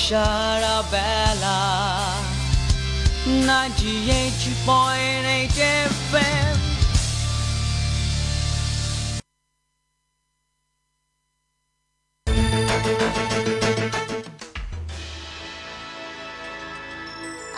সারা বেলা 98.8 FM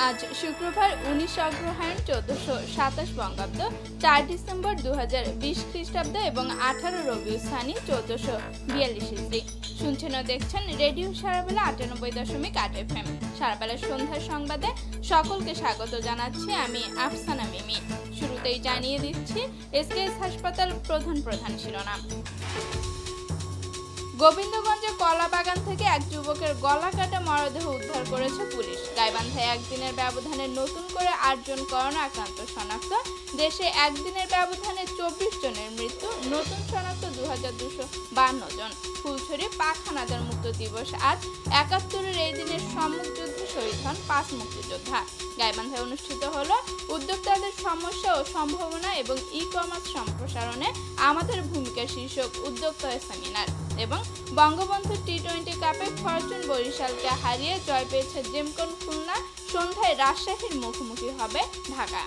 আজ শুক্রবার 19 অগ্রহায়ণ 1427 বঙ্গাব্দ 4 ডিসেম্বর 2020 খ্রিস্টাব্দ এবং 18 রবিউল সানি 1442 ইসরি। শুনছেন ও দেখছেন রেডিও সারাবেলা 98.8 FM। সারাবেলা সন্ধ্যার সংবাদে সকলকে স্বাগত জানাচ্ছি আমি আফসানা মিমি। শুরুতেই জানিয়ে দিচ্ছি এসকেএস হাসপাতাল প্রধান শিরোনাম। গোবিন্দগঞ্জে কলা বাগান থেকে এক যুবকের গলা কাটা মরদেহ উদ্ধার করেছে পুলিশ। গাইবান্ধায় একদিনের ব্যবধানে নতুন করে 8 জন করোনা আক্রান্ত শনাক্ত। দেশে একদিনের ব্যবধানে 24 জনের মৃত্যু, নতুন শনাক্ত 2252 জন। ফুলছড়ি পাক হানাদার মুক্ত দিবস আজ। 71-এর এই দিনের সম্মুখ যুদ্ধে শহীদ হন 5 মুক্তিযোদ্ধা। গাইবান্ধায় অনুষ্ঠিত হলো উদ্যোক্তাদের সমস্যা ও সম্ভাবনা এবং ই-কমার্স সম্প্রসারণে আমাদের ভূমিকা শীর্ষক উদ্যোক্তা সেমিনার। এবং বঙ্গবন্ধু টি-20 কাপে ফরচুন বরিশালকে হারিয়ে জয় পেয়েছে জেমকন খুলনা। সন্ধ্যায় রাজশাহীর মুখোমুখি হবে ঢাকা।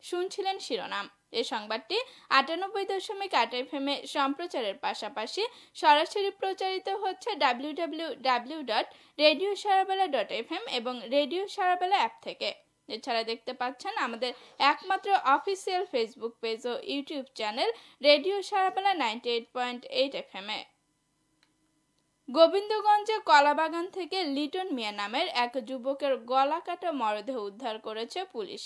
শুনছিলেন শিরোনাম। এই সংবাদটি 98.8 FM এ সম্প্রচারের পাশাপাশি সরাসরি প্রচারিত হচ্ছে www.radiosarabela.fm এবং রেডিও সারাবেলা অ্যাপ থেকে। এছাড়া দেখতে পাচ্ছেন আমাদের একমাত্র অফিসিয়াল ফেসবুক পেজ ও ইউটিউব চ্যানেল রেডিও সারাবেলা 98.8 FM এ। গোবিন্দগঞ্জে কলাবাগান থেকে লিটন মিয়া নামের এক যুবকের গলা কাটা মরদেহ উদ্ধার করেছে পুলিশ।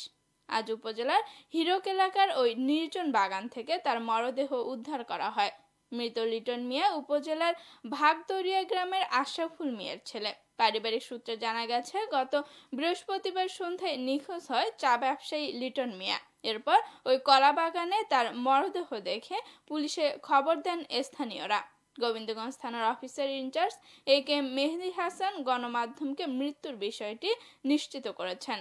আজ উপজেলার হিরক এলাকার ওই নির্জন বাগান থেকে তার মরদেহ উদ্ধার করা হয়। মৃত লিটন মিয়া উপজেলার ভাগদরিয়া গ্রামের আশরাফুল মিয়ার ছেলে। পারিবারিক সূত্রে জানা গেছে গত বৃহস্পতিবার সন্ধ্যায় নিখোঁজ হয় চা ব্যবসায়ী লিটন মিয়া। এরপর ওই কলা বাগানে তার মরদেহ দেখে পুলিশে খবর দেন স্থানীয়রা। গোবিন্দগঞ্জ থানার অফিসার ইনচার্জ AK মেহেদী হাসান গণমাধ্যমকে মৃত্যুর বিষয়টি নিশ্চিত করেছেন।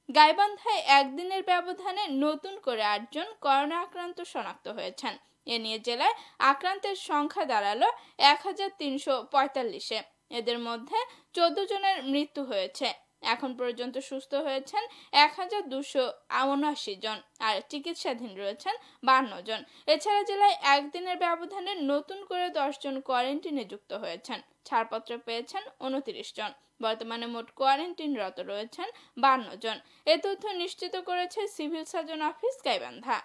গাইবান্ধায় একদিনের ব্যবধানে নতুন করে 8 জন করোনা আক্রান্ত শনাক্ত হয়েছেন। এ নিয়ে জেলায় আক্রান্তের সংখ্যা দাঁড়ালো 1345-এ। এদের মধ্যে 14 জনের মৃত্যু হয়েছে। এখন পর্যন্ত সুস্থ হয়েছেন 1279 জন আর চিকিৎসাধীন রয়েছেন 52 জন। এছাড়া জেলায় একদিনের ব্যবধানে নতুন করে 10 জন কোয়ারেন্টিনে যুক্ত হয়েছেন। ছাড়পত্র পেয়েছেন 29 জন। বর্তমানে মোট কোয়ারেন্টিনরত রয়েছেন 52 জন। এ তথ্য নিশ্চিত করেছে সিভিল সার্জন অফিস গাইবান্ধা।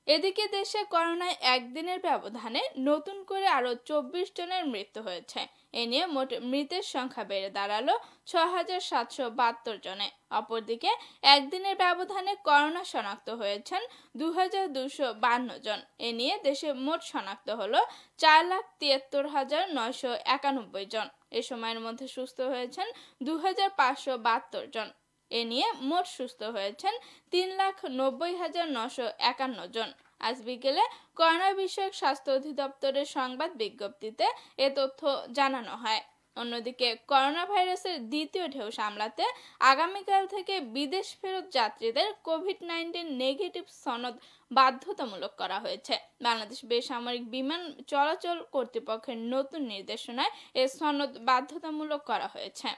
এদিকে দেশে করোনায় একদিনের ব্যবধানে নতুন করে আরো 24 জনের মৃত্যু হয়েছে। এ নিয়ে মোট মৃতের সংখ্যা বেড়ে দাঁড়ালো 6772 জনে। অপরদিকে একদিনের ব্যবধানে করোনা শনাক্ত হয়েছেন 2252 জন। এ নিয়ে দেশে মোট শনাক্ত হলো 4,73,991 জন। এ সময়ের মধ্যে সুস্থ হয়েছেন 2572 জন। এ নিয়ে মোট সুস্থ হয়েছেন 3,90,951 জন। আজ বিকেলে করোনা বিষয়ক স্বাস্থ্য অধিদপ্তরের সংবাদ বিজ্ঞপ্তিতে এ তথ্য জানানো হয়। অন্যদিকে করোনা ভাইরাসের দ্বিতীয় ঢেউ সামলাতে আগামীকাল থেকে বিদেশ ফেরত যাত্রীদের কোভিড-19 নেগেটিভ সনদ বাধ্যতামূলক করা হয়েছে। বাংলাদেশ বেসামরিক বিমান চলাচল কর্তৃপক্ষের নতুন নির্দেশনায় এ সনদ বাধ্যতামূলক করা হয়েছে।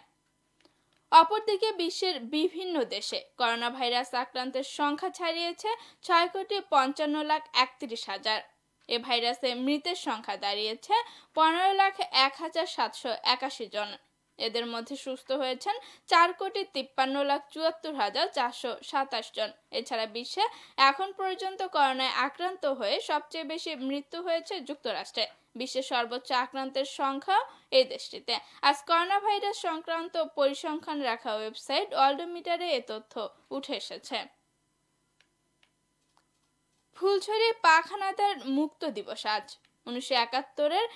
অপরদিকে বিশ্বের বিভিন্ন দেশে করোনা ভাইরাস আক্রান্তের সংখ্যা ছাড়িয়েছে 6,55,31,000। এ ভাইরাসে মৃতের সংখ্যা দাঁড়িয়েছে 15,01,781 জন। এদের মধ্যে সুস্থ হয়েছেন 4,53,74,427 জন। এছাড়া বিশ্বে এখন পর্যন্ত করোনায় আক্রান্ত হয়ে সবচেয়ে বেশি মৃত্যু হয়েছে যুক্তরাষ্ট্রে। বিশ্বের সর্বোচ্চ আক্রান্তের সংখ্যা এই দেশটিতে। আজ করোনা ভাইরাস সংক্রান্ত পরিসংখ্যান রাখা ওয়েবসাইট ওয়ার্ল্ডমিটারে এ তথ্য উঠে এসেছে। ফুলছড়ি পাক হানাদার মুক্ত দিবস আজ। 1971-এর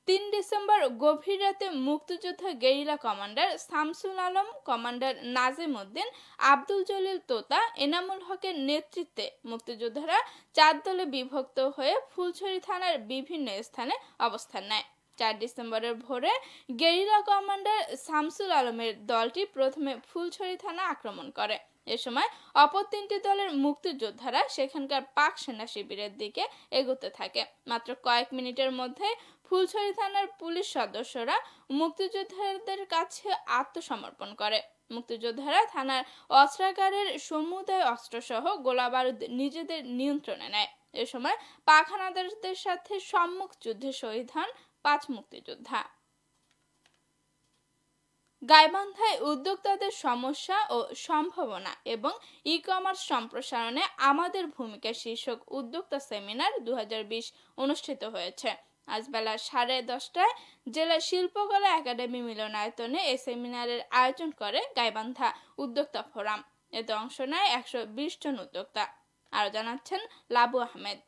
3 ডিসেম্বর গভীর রাতে মুক্তিযোদ্ধা guerrilla commander Shamsul Alam, commander Nazim Uddin, Abdul Jalil Tota, Enamul হকের নেতৃত্বে মুক্তিযোদ্ধারা 4 দলে বিভক্ত হয়ে ফুলছড়ি থানার বিভিন্ন স্থানে অবস্থান নেয়। 4 ডিসেম্বরের ভোরে গেরিলা কমান্ডার শামসুল আলমের দলটি প্রথমে ফুলছড়ি থানা আক্রমণ করে এ সময় অপর 3টি দলের মুক্তিযোদ্ধারা সেখানকার পাক সেনা শিবিরের দিকে এগোতে থাকে। মাত্র কয়েক মিনিটের মধ্যে ফুলছড়ি থানার পুলিশ সদস্যরা মুক্তিযোদ্ধাদের কাছে আত্মসমর্পণ করে। মুক্তিযোদ্ধারা থানার অস্ত্রাগারের সমুদায় অস্ত্রসহ গোলাবারুদ নিজেদের নিয়ন্ত্রণে নেয়। এ সময় পাক হানাদারদের সাথে সম্মুখ যুদ্ধে শহীদ হন 5 মুক্তিযোদ্ধা। গাইবান্ধায় উদ্যোক্তাদের সমস্যা ও সম্ভাবনা এবং ই-কমার্স সম্প্রসারণে আমাদের ভূমিকা শীর্ষক উদ্যোক্তা সেমিনার 2020 অনুষ্ঠিত হয়েছে। আজ বেলা 10:30টায় জেলা শিল্পকলা একাডেমি মিলনায়তনে এই সেমিনারের আয়োজন করে গাইবান্ধা উদ্যোক্তা ফোরাম। এতে অংশ নেয় 120 জন উদ্যোক্তা। আরো জানাচ্ছেন লাবু আহমেদ।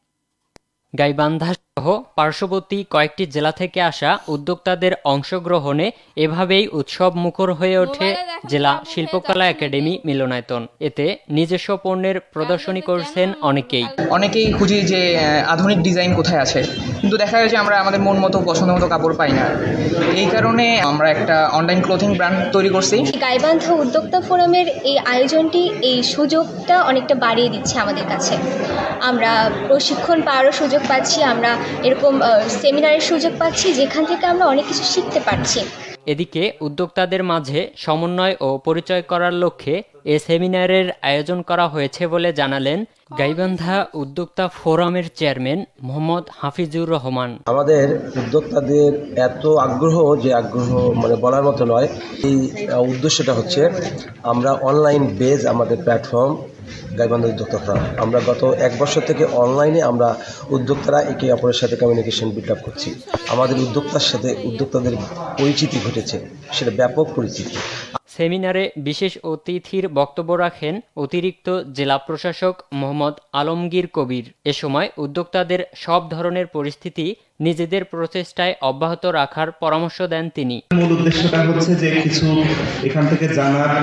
গাইবান্ধা সহ পার্শ্ববর্তী কয়েকটি জেলা থেকে আসা উদ্যোক্তাদের অংশগ্রহণে এভাবেই উৎসব মুখর হয়ে ওঠে জেলা শিল্পকলা একাডেমি মিলনায়তন। এতে নিজস্ব পণ্যের প্রদর্শনী করছেন অনেকেই খুঁজি যে আধুনিক ডিজাইন কোথায় আছে, কিন্তু দেখা যায় যে আমরা আমাদের মন মতো পছন্দ মতো কাপড় পাই না। এই কারণে আমরা একটা অনলাইন ক্লোথিং ব্র্যান্ড তৈরি করছি। গাইবান্ধা উদ্যোক্তা ফোরামের এই আয়োজনটি এই সুযোগটা অনেকটা বাড়িয়ে দিচ্ছে আমাদের কাছে। আমরা প্রশিক্ষণ পাওয়ারও সুযোগ পাচ্ছি, আমরা এরকম সেমিনারের সুযোগ পাচ্ছি যেখান থেকে আমরা অনেক কিছু শিখতে পারছি। এদিকে উদ্যোক্তাদের মাঝে সমন্বয় ও পরিচয় করার লক্ষ্যে এ সেমিনারের আয়োজন করা হয়েছে বলে জানালেন গাইবান্ধা উদ্যোক্তা ফোরামের চেয়ারম্যান মোহাম্মদ হাফিজুর রহমান। আমাদের উদ্যোক্তাদের এত আগ্রহ যে আগ্রহ মানে বলার মতো নয়। এই উদ্দেশ্যটা হচ্ছে আমরা অনলাইন বেজ আমাদের প্ল্যাটফর্ম গাইবান্ধা উদ্যোক্তা ফোরাম, আমরা গত 1 বছর থেকে অনলাইনে আমরা উদ্যোক্তারা একে অপরের সাথে কমিউনিকেশন বিল্ড আপ করছি। আমাদের উদ্যোক্তার সাথে উদ্যোক্তাদের পরিচিতি ঘটেছে, সেটা ব্যাপক পরিচিতি। সেমিনারে বিশেষ অতিথির বক্তব্য রাখেন অতিরিক্ত জেলা প্রশাসক মোহাম্মদ আলমগীর কবির। এ সময় উদ্যোক্তাদের সব ধরনের পরিস্থিতি নিজেদের প্রচেষ্টায় অব্যাহত রাখার পরামর্শ দেন তিনি। মূল উদ্দেশ্যটা হচ্ছে যে কিছু এখান থেকে জানার,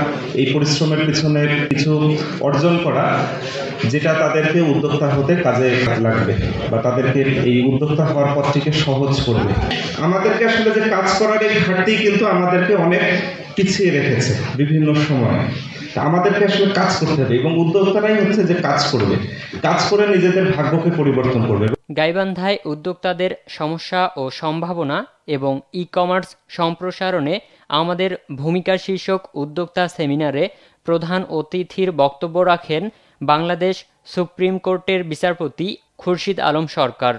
এই পরিশ্রমের পিছনে কিছু অর্জন করা, যেটা তাদেরকে উদ্যোক্তা হতে কাজে লাগবে বা তাদেরকে এই উদ্যোক্তা হওয়ার পথটিকে সহজ করবে। আমাদেরকে আসলে যে কাজ করার এই ঘাটতি কিন্তু আমাদেরকে অনেক পিছিয়ে রেখেছে বিভিন্ন সময়। আমাদেরকে আসলে কাজ করতে হবে এবং উদ্যোক্তারাই হচ্ছে যে কাজ করবে, কাজ করে নিজেদের ভাগ্যকে পরিবর্তন করবে। গাইবান্ধায় উদ্যোক্তাদের সমস্যা ও সম্ভাবনা এবং ই-কমার্স সম্প্রসারণে আমাদের ভূমিকা শীর্ষক উদ্যোক্তা সেমিনারে প্রধান অতিথির বক্তব্য রাখেন বাংলাদেশ সুপ্রিম কোর্টের বিচারপতি খুরশিদ আলম সরকার।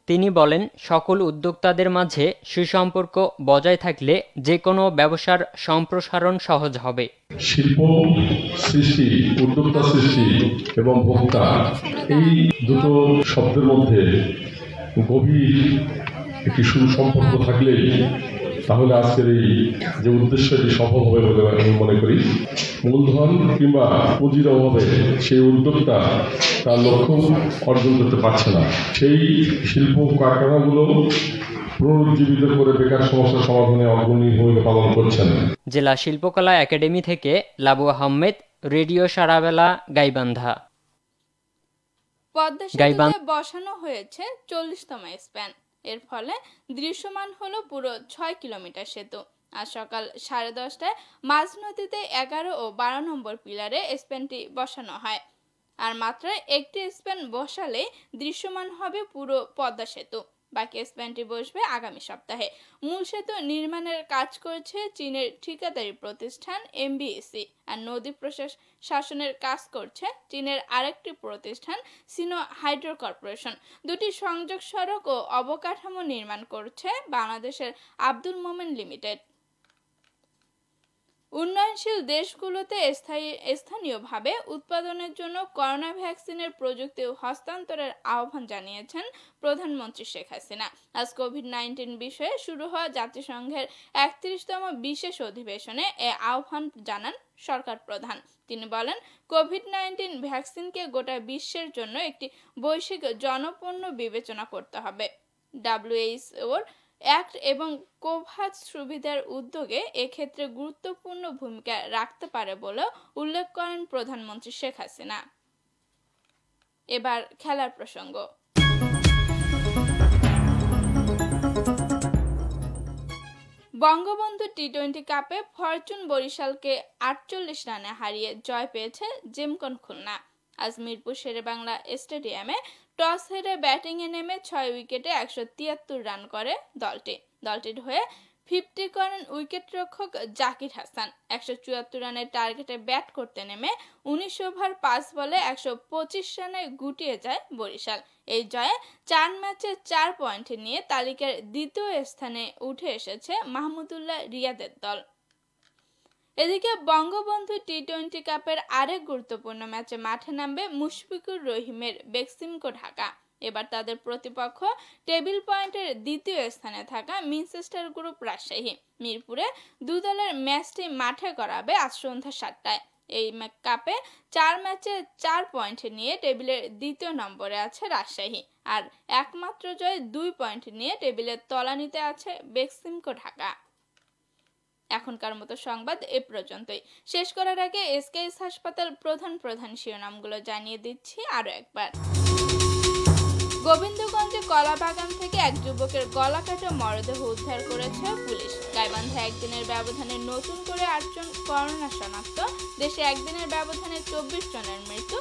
তিনি বলেন, সকল উদ্যোক্তাদের মাঝে সুসম্পর্ক বজায় থাকলে যে কোনো ব্যবসার সম্প্রসারণ সহজ হবে। শিল্প সৃষ্টি, উদ্যোক্তা সৃষ্টি এবং ভোক্তা, এই দুটো শব্দের মধ্যে গভীর একটি সুসম্পর্ক থাকলেই তাহলে আজকের এই যে উদ্দেশ্যটি সফল হবে বলে আমি মনে করি। মূলধন কিংবা পুঁজির অভাবে সেই উদ্যোক্তা তার লক্ষ্য অর্জন করতে পারছে না। সেই শিল্প কারখানাগুলো পুনরুজ্জীবিত করে বেকার সমস্যার সমাধানে অগ্রণী ভূমিকা পালন করছেন। জেলা শিল্পকলা একাডেমি থেকে লাবু আহমেদ, রেডিও সারাবেলা, গাইবান্ধা। পদ্মা সেতুতে বসানো হয়েছে 40তম স্প্যান। এর ফলে দৃশ্যমান হলো পুরো 6 কিলোমিটার সেতু। আজ সকাল 10:30টায় মাঝ নদীতে 11 ও 12 নম্বর পিলারে স্প্যানটি বসানো হয়। আর মাত্র একটি স্প্যান বসালে দৃশ্যমান হবে পুরো পদ্মা সেতু। বাকি স্প্যানটি বসবে আগামী সপ্তাহে। মূল সেতু নির্মাণের কাজ করছে চীনের ঠিকাদারি প্রতিষ্ঠান MBEC, আর নদী প্রশাসনের কাজ করছে চীনের আরেকটি প্রতিষ্ঠান সিনো হাইড্রো কর্পোরেশন। দুটি সংযোগ সড়ক ও অবকাঠামো নির্মাণ করছে বাংলাদেশের আব্দুল মোমেন লিমিটেড। উন্নয়নশীল দেশগুলোতে স্থানীয়ভাবে উৎপাদনের জন্য করোনা ভ্যাকসিনের প্রযুক্তি হস্তান্তরের আহ্বান জানিয়েছেন প্রধানমন্ত্রী শেখ হাসিনা। আজ কোভিড-19 বিষয়ে শুরু হওয়া জাতিসংঘের 31তম বিশেষ অধিবেশনে এ আহ্বান জানান সরকার প্রধান। তিনি বলেন, কোভিড-19 ভ্যাকসিনকে গোটা বিশ্বের জন্য একটি বৈশ্বিক জনপণ্য বিবেচনা করতে হবে। WHO অ্যাক্ট এবং কোভ্যাক্স সুবিধার উদ্যোগে এক্ষেত্রে গুরুত্বপূর্ণ ভূমিকা রাখতে পারে বলে উল্লেখ করেন প্রধানমন্ত্রী শেখ হাসিনা। এবার খেলার প্রসঙ্গ। বঙ্গবন্ধু টি-20 কাপে ফরচুন বরিশালকে 48 রানে হারিয়ে জয় পেয়েছে জেমকন খুলনা। আজ মিরপুর শেরেবাংলা স্টেডিয়ামে টস হেরে ব্যাটিংয়ে নেমে 6 উইকেটে 173 রান করে দলটির হয়ে 50 করেন উইকেটরক্ষক জাকির হাসান। 174 রানের টার্গেটে ব্যাট করতে নেমে 19 ওভার 5 বলে 125 রানে গুটিয়ে যায় বরিশাল। এই জয়ে 4 ম্যাচে 4 পয়েন্ট নিয়ে তালিকার দ্বিতীয় স্থানে উঠে এসেছে মাহমুদুল্লাহ রিয়াদের দল। এদিকে বঙ্গবন্ধু টি-20 কাপের আরেক গুরুত্বপূর্ণ ম্যাচে মাঠে নামবে মুশফিকুর রহিমের বেক্সিমকো ঢাকা। এবার তাদের প্রতিপক্ষ টেবিল পয়েন্টের দ্বিতীয় স্থানে থাকা মিনচেস্টার গ্রুপ রাজশাহী। মিরপুরে দুই দলের ম্যাচটি মাঠে করাবে আজ সন্ধ্যা 7টায়। এই কাপে 4 ম্যাচে 4 পয়েন্ট নিয়ে টেবিলের দ্বিতীয় নম্বরে আছে রাজশাহী, আর একমাত্র জয় 2 পয়েন্ট নিয়ে টেবিলের তলানিতে আছে বেক্সিমকো ঢাকা। এখনকার মতো সংবাদ এ পর্যন্তই। শেষ করার আগে এসকেএস হাসপাতাল প্রধান শিরোনামগুলো জানিয়ে দিচ্ছি আরো একবার। গোবিন্দগঞ্জে কলাবাগান থেকে এক যুবকের গলা কাটা মরদেহ উদ্ধার করেছে পুলিশ। গাইবান্ধায় একদিনের ব্যবধানে নতুন করে 8 জন করোনা শনাক্ত। দেশে একদিনের ব্যবধানে 24 জনের মৃত্যু,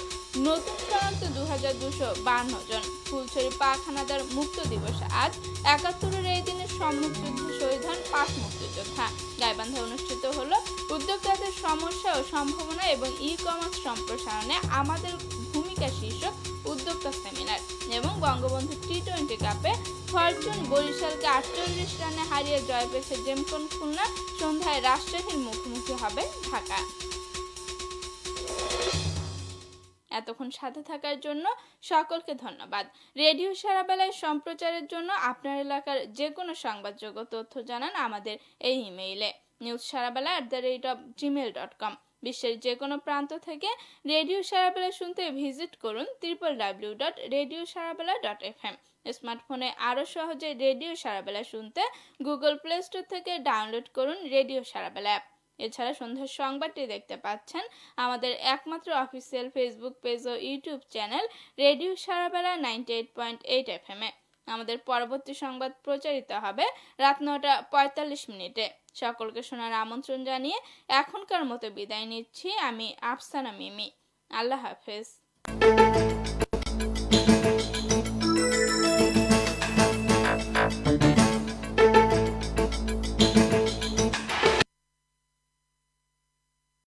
নতুন শনাক্ত 2252 জন। ফুলছড়ি পাক হানাদার মুক্ত দিবস আজ। 71-এর এই দিনে সম্মুখ যুদ্ধে শহীদ হন 5 মুক্তিযোদ্ধা। গাইবান্ধায় অনুষ্ঠিত হলো উদ্যোক্তাদের সমস্যা ও সম্ভাবনা এবং ই-কমার্স সম্প্রসারণে আমাদের ভূমিকা শীর্ষক উদ্যোক্তা সেমিনার। এবং বঙ্গবন্ধু টি-20 কাপে ফরচুন বরিশালকে 48 রানে হারিয়ে জয় পেয়েছে জেমকন খুলনা। সন্ধ্যায় রাজশাহীর মুখোমুখি হবে ঢাকা। এতক্ষণ সাথে থাকার জন্য সকলকে ধন্যবাদ। রেডিও সারাবেলায় সম্প্রচারের জন্য আপনার এলাকার যে কোনো সংবাদযোগ্য তথ্য জানান আমাদের এই ইমেইলে newsarabala@gmail.com। বিশ্বের যে কোনো প্রান্ত থেকে রেডিও সারাবেলা শুনতে ভিজিট করুন www.radiosarabala.fm। স্মার্টফোনে আরও সহজে রেডিও সারাবেলা শুনতে গুগল প্লে স্টোর থেকে ডাউনলোড করুন রেডিও সারাবেলা অ্যাপ। এছাড়া সন্ধ্যার সংবাদটি দেখতে পাচ্ছেন আমাদের একমাত্র অফিসিয়াল ফেসবুক পেজ ও ইউটিউব চ্যানেল রেডিও সারাবেলা 98.8 FM এ। আমাদের পরবর্তী সংবাদ প্রচারিত হবে রাত 9:45 সকলকে শোনার আমন্ত্রণ জানিয়ে এখনকার মতো বিদায় নিচ্ছি আমি আফসানা মিমি। আল্লাহ হাফেজ।